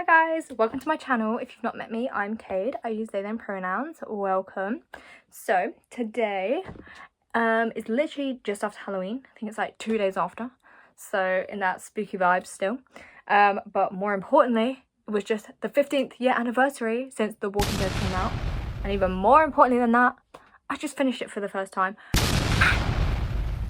Hi guys, welcome to my channel. If you've not met me, I'm Cade. I use they them pronouns. Welcome. So today is literally just after Halloween. I think it's like 2 days after, so in that spooky vibe still. But more importantly, it was just the 15th year anniversary since The Walking Dead came out, and even more importantly than that, I just finished it for the first time.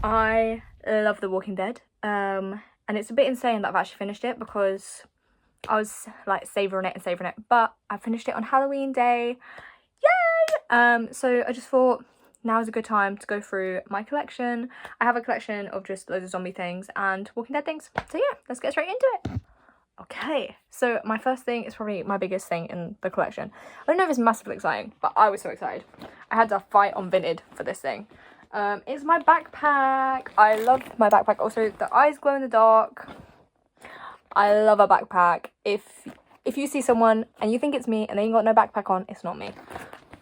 I love The Walking Dead, and it's a bit insane that I've actually finished it because I was like savouring it, but I finished it on Halloween day. Yay! So I just thought now is a good time to go through my collection. I have a collection of just loads of zombie things and Walking Dead things. So yeah, let's get straight into it. Okay, so my first thing is probably my biggest thing in the collection. I don't know if it's massively exciting, but I was so excited. I had to fight on Vinted for this thing. It's my backpack. I love my backpack. Also, the eyes glow in the dark. I love a backpack. If you see someone and you think it's me and they ain't got no backpack on, it's not me.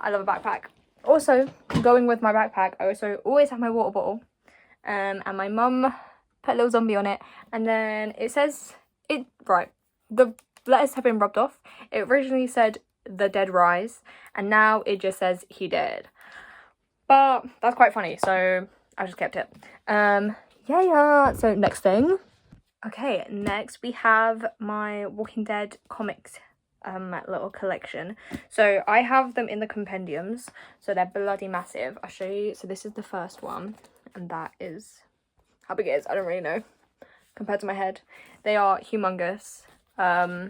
I love a backpack. Also, going with my backpack, I also always have my water bottle. And my mum put a little zombie on it. And then it says, the letters have been rubbed off. It originally said, "The dead rise." And now it just says, "He dead." But that's quite funny, so I just kept it. Yeah. So next thing. Okay, next we have my Walking Dead comics little collection. So I have them in the compendiums, so they're bloody massive. I'll show you. So this is the first one, and that is how big it is. I don't really know compared to my head. They are humongous. Yeah,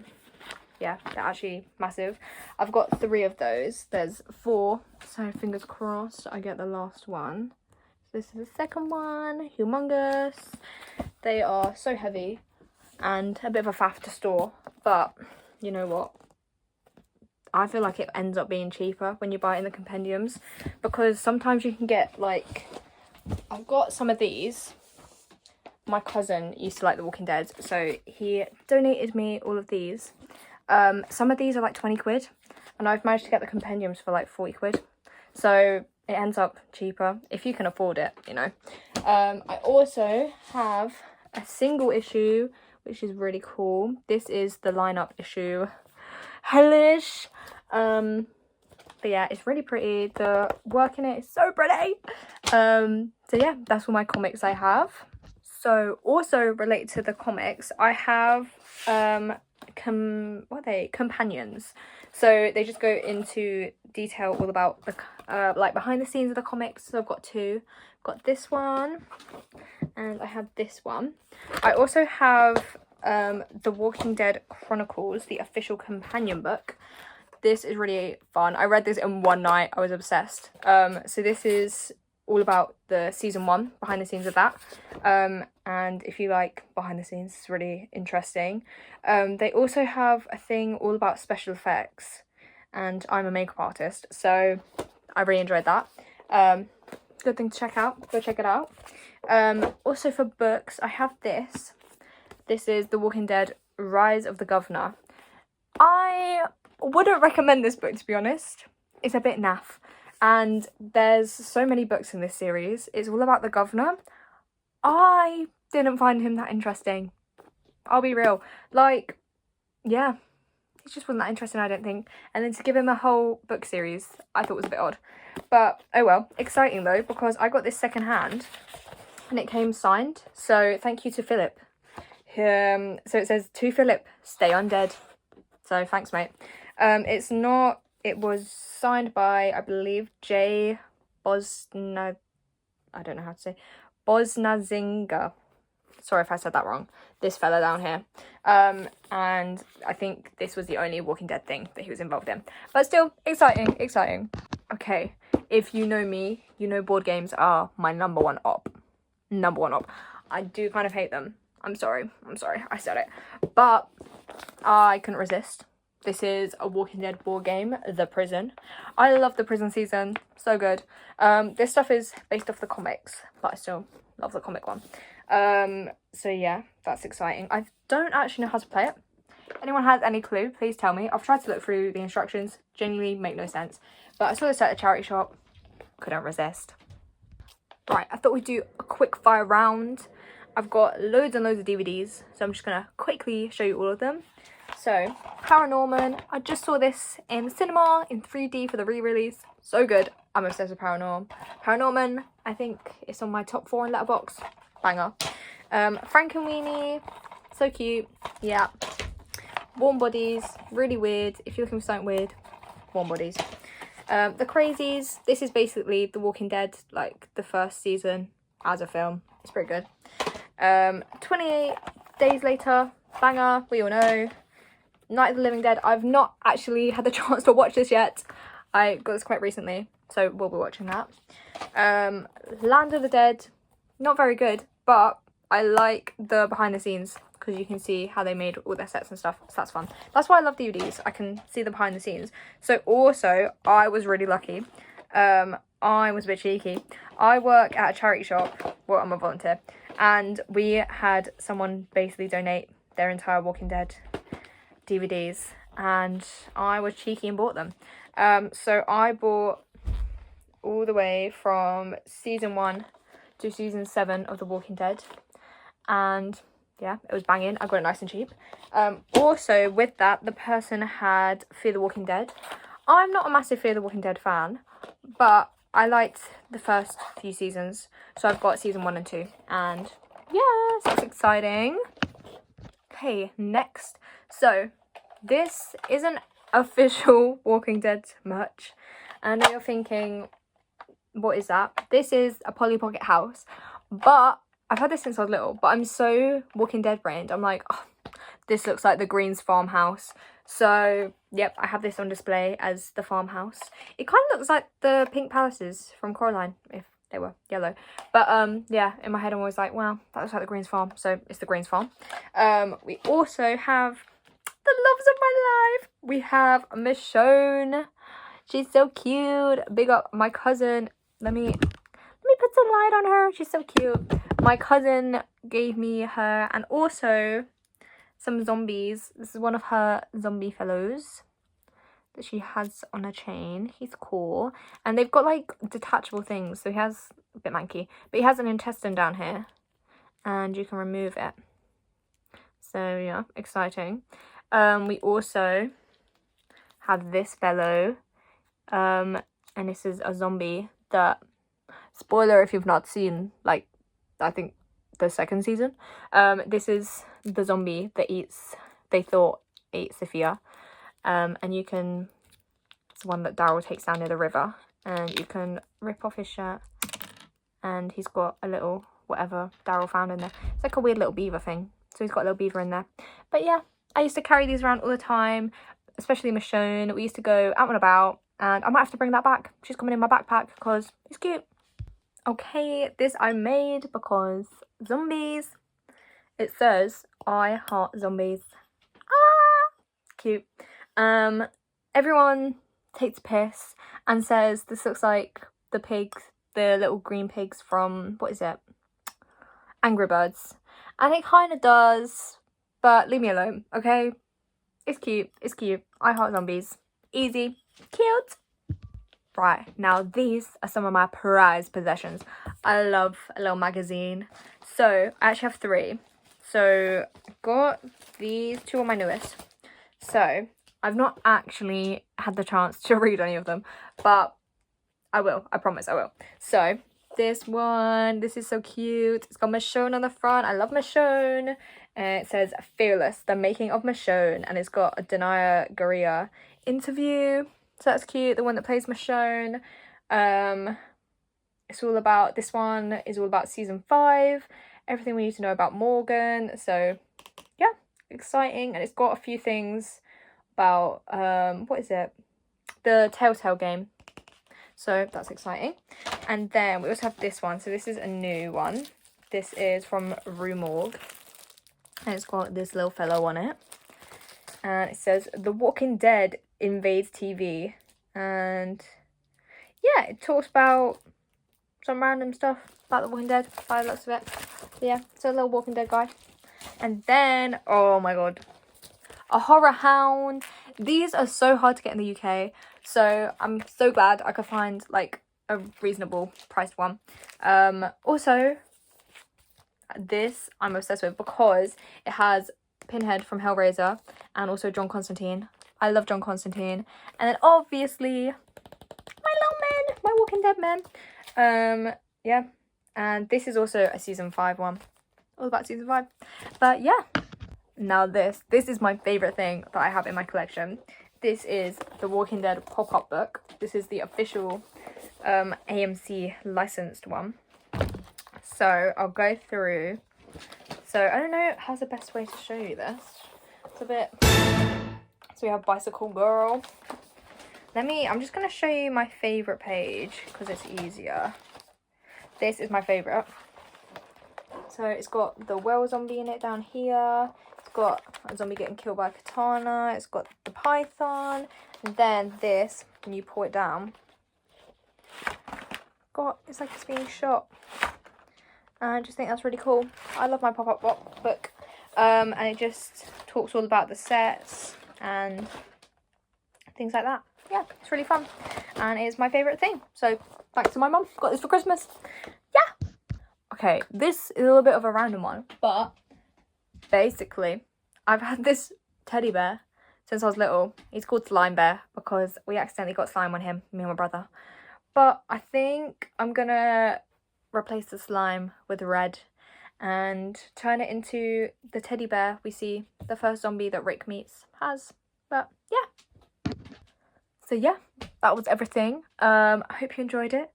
they're actually massive. I've got 3 of those. There's 4, so fingers crossed I get the last one. This is the second one. Humongous. They are so heavy and a bit of a faff to store, but you know what? I feel like it ends up being cheaper when you buy it in the compendiums, because sometimes you can get like, I've got some of these. My cousin used to like The Walking Dead, so he donated me all of these. Some of these are like 20 quid, and I've managed to get the compendiums for like 40 quid. So it ends up cheaper if you can afford it, you know. I also have a single issue, which is really cool. This is the lineup issue. Hellish. But yeah, it's really pretty. The work in it is so pretty. So yeah, that's all my comics I have. So also related to the comics, I have companions. So they just go into detail all about the like behind the scenes of the comics. So I've got 2. I've got this one and I have this one. I also have The Walking Dead Chronicles, the official companion book. This is really fun. I read this in one night. I was obsessed. So this is all about the season 1, behind the scenes of that. And if you like behind the scenes, it's really interesting. They also have a thing all about special effects, and I'm a makeup artist, so I really enjoyed that. Good thing to check out. Go check it out. Also for books, I have this. This is The Walking Dead Rise of the Governor. I wouldn't recommend this book, to be honest. It's a bit naff. And there's so many books in this series. It's all about the governor. I didn't find him that interesting. I'll be real. Like, yeah, he just wasn't that interesting, I don't think. And then to give him a whole book series, I thought was a bit odd. But, oh well. Exciting, though, because I got this second hand and it came signed. So, thank you to Philip. So, it says, "To Philip, stay undead." So, thanks, mate. It was signed by, I believe, Jay Bosna... I don't know how to say. Bosnazinga. Sorry if I said that wrong. This fella down here. And I think this was the only Walking Dead thing that he was involved in. But still, exciting. Okay, if you know me, you know board games are my number one op. I do kind of hate them. I'm sorry, I said it. But I couldn't resist. This is a Walking Dead board game, The Prison. I love The Prison season. So good. This stuff is based off the comics, but I still love the comic one. So yeah, that's exciting. I don't actually know how to play it. Anyone has any clue, please tell me. I've tried to look through the instructions. Genuinely make no sense. But I saw this at a charity shop. Couldn't resist. Right, I thought we'd do a quick fire round. I've got loads and loads of DVDs, so I'm just going to quickly show you all of them. So, Paranorman, I just saw this in the cinema in 3D for the re-release. So good. I'm obsessed with Paranorman, I think it's on my top 4 in Letterboxd. Banger. Frankenweenie, so cute. Yeah. Warm Bodies, really weird. If you're looking for something weird, Warm Bodies. The Crazies, this is basically The Walking Dead, like the first season as a film. It's pretty good. 28 Days Later, banger, we all know. Night of the Living Dead, I've not actually had the chance to watch this yet. I got this quite recently, so we'll be watching that. Land of the Dead, not very good, but I like the behind the scenes because you can see how they made all their sets and stuff, so that's fun. That's why I love DVDs, I can see the behind the scenes. So also, I was really lucky. I was a bit cheeky. I work at a charity shop, well, I'm a volunteer, and we had someone basically donate their entire Walking Dead DVDs, and I was cheeky and bought them. So I bought all the way from season 1 to season 7 of The Walking Dead, and yeah, it was banging. I got it nice and cheap. Also with that, the person had Fear the Walking Dead. I'm not a massive Fear the Walking Dead fan, but I liked the first few seasons, so I've got season 1 and 2, and yes, that's exciting. Okay, next. So this isn't official Walking Dead merch. I know you're thinking, what is that? This is a Polly Pocket house, but I've had this since I was little, but I'm so Walking Dead brained. I'm like, oh, this looks like the Greens farmhouse. So yep, I have this on display as the farmhouse. It kind of looks like the Pink Palaces from Coraline, if they were yellow. But yeah, in my head I'm always like, well, that looks like the Greens farm, so it's the Greens farm. We also have the loves of my life. We have Michonne. She's so cute. Big up my cousin. Let me put some light on her. She's so cute. My cousin gave me her, and also some zombies. This is one of her zombie fellows that she has on a chain. He's cool. And they've got like detachable things. So he has a bit manky, but he has an intestine down here and you can remove it. So yeah, exciting. We also have this fellow, and this is a zombie that, spoiler if you've not seen, like, I think the second season, this is the zombie that they thought ate Sophia, and you can, it's the one that Daryl takes down near the river, and you can rip off his shirt, and he's got a little whatever Daryl found in there. It's like a weird little beaver thing, so he's got a little beaver in there. But yeah, I used to carry these around all the time, especially Michonne. We used to go out and about, and I might have to bring that back. She's coming in my backpack because it's cute. Okay, this I made because zombies. It says, I heart zombies. Ah, cute. Everyone takes piss and says this looks like the pigs, the little green pigs from, what is it? Angry Birds. And it kind of does, but leave me alone, okay? It's cute. It's cute. I heart zombies. Easy. Cute. Right, now these are some of my prized possessions. I love a little magazine. So, I actually have 3. So, I've got these 2 are my newest. So, I've not actually had the chance to read any of them, but I will. I promise I will. So, this one, this is so cute. It's got Michonne on the front. I love Michonne. It says Fearless, the making of Michonne, and it's got a Danai Gurira interview. So that's cute. The one that plays Michonne. It's all about, this one is all about season 5. Everything we need to know about Morgan. So yeah, exciting. And it's got a few things about, what is it? The Telltale game. So that's exciting. And then we also have this one. So this is a new one. This is from Rue Morgue. And it's got this little fellow on it. And it says, The Walking Dead invades TV. And yeah, it talks about some random stuff about The Walking Dead by the looks of it. So yeah, it's a little Walking Dead guy. And then, oh my god, a horror hound. These are so hard to get in the UK. So I'm so glad I could find like a reasonable priced one. Also, this I'm obsessed with because it has Pinhead from Hellraiser, and also John Constantine. I love John Constantine. And then obviously my little men, my Walking Dead men. Yeah, and this is also a season 5 one, all about season 5. But yeah, now this is my favorite thing that I have in my collection. This is the Walking Dead pop-up book. This is the official AMC licensed one. So I'll go through. So I don't know how's the best way to show you this. It's a bit. So we have Bicycle Girl. I'm just gonna show you my favorite page because it's easier. This is my favorite. So it's got the whale zombie in it down here. It's got a zombie getting killed by a katana. It's got the python. And then this, when you pull it down, it's like it's being shot. And I just think that's really cool. I love my pop-up book. And it just talks all about the sets and things like that. Yeah, it's really fun. And it's my favourite thing. So thanks to my mum. Got this for Christmas. Yeah. Okay, this is a little bit of a random one. But basically, I've had this teddy bear since I was little. He's called Slime Bear because we accidentally got slime on him, me and my brother. But I think I'm going to replace the slime with red and turn it into the teddy bear we see the first zombie that Rick meets has. But yeah, so yeah, that was everything. I hope you enjoyed it.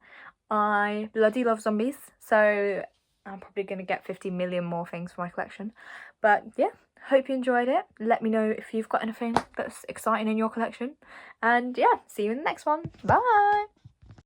I bloody love zombies, so I'm probably gonna get 50 million more things for my collection. But yeah, hope you enjoyed it. Let me know if you've got anything that's exciting in your collection, and yeah, see you in the next one. Bye.